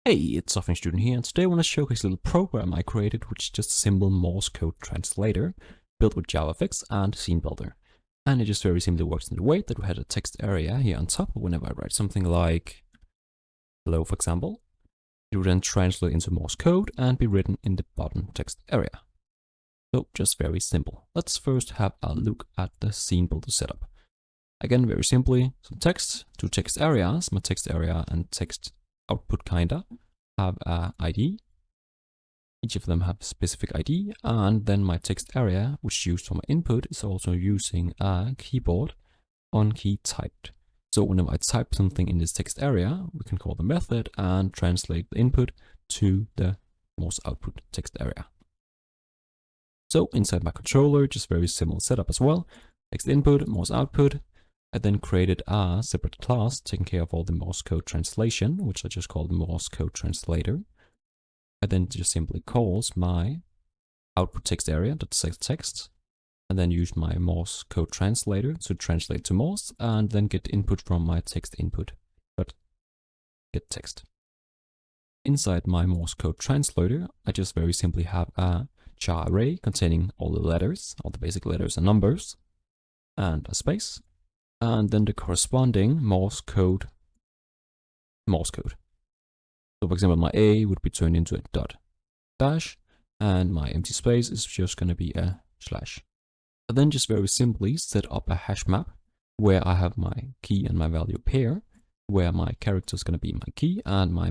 Hey, it's Software Student here, and today I want to showcase a little program I created, which is just a simple Morse code translator built with JavaFX and Scene Builder. And it just very simply works in the way that we had a text area here on top. Whenever I write something like hello, for example, it would then translate into Morse code and be written in the bottom text area. So just very simple. Let's first have a look at the Scene Builder setup. Again, very simply, some text, two text areas, my text area and text output kinda have a ID. Each of them have a specific ID, and then my text area, which is used for my input, is also using a keyboard on key typed. So whenever I type something in this text area, we can call the method and translate the input to the Morse output text area. So inside my controller, just very similar setup as well. Text input, Morse output. I then created a separate class taking care of all the Morse code translation, which I just called Morse code translator. I then just simply calls my output text area .text, and then use my Morse code translator to translate to Morse, and then get input from my text input .get text. Inside my Morse code translator, I just very simply have a char array containing all the letters, all the basic letters and numbers, and a space. And then the corresponding Morse code. So for example, my A would be turned into a dot dash, and my empty space is just going to be a slash. And then just very simply set up a hash map where I have my key and my value pair, where my character is going to be my key and my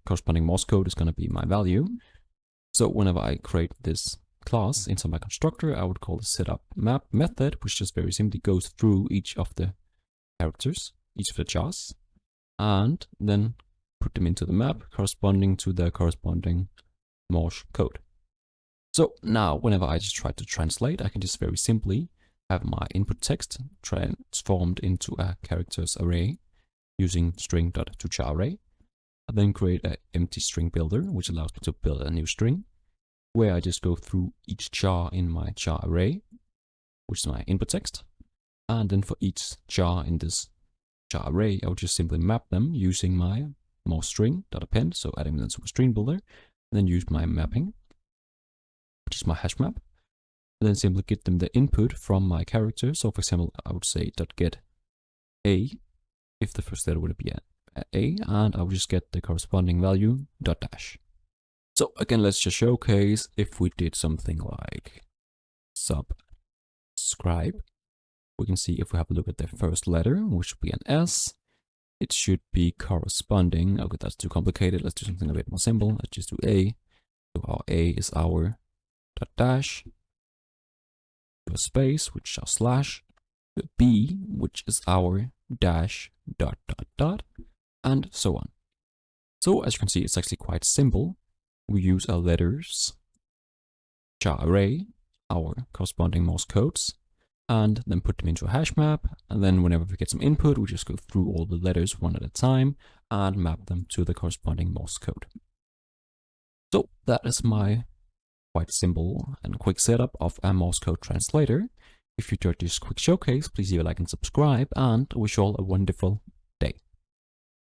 corresponding Morse code is going to be my value. So whenever I create this class inside my constructor, I would call the setup map method, which just very simply goes through each of the characters, each of the jars, and then put them into the map corresponding to the corresponding Morse code. So now whenever I just try to translate, I can just very simply have my input text transformed into a characters array using string.toCharArray. I then create an empty string builder, which allows me to build a new string, where I just go through each char in my char array, which is my input text. And then for each char in this char array, I would just simply map them using my Morse string.append, so adding them to my string builder, and then use my mapping, which is my hash map, and then simply get them the input from my character. So for example, I would say .get A, if the first letter would be A, and I would just get the corresponding value .dash. So again, let's just showcase if we did something like subscribe. We can see if we have a look at the first letter, which would be an S, it should be corresponding. Okay, that's too complicated. Let's do something a bit more simple. Let's just do A. So our A is our .dash, a space, which is our slash, B, which is our dash ., and so on. So as you can see, it's actually quite simple. We use our letters, char array, our corresponding Morse codes, and then put them into a hash map. And then whenever we get some input, we just go through all the letters one at a time and map them to the corresponding Morse code. So that is my quite simple and quick setup of a Morse code translator. If you enjoyed this quick showcase, please leave a like and subscribe, and I wish you all a wonderful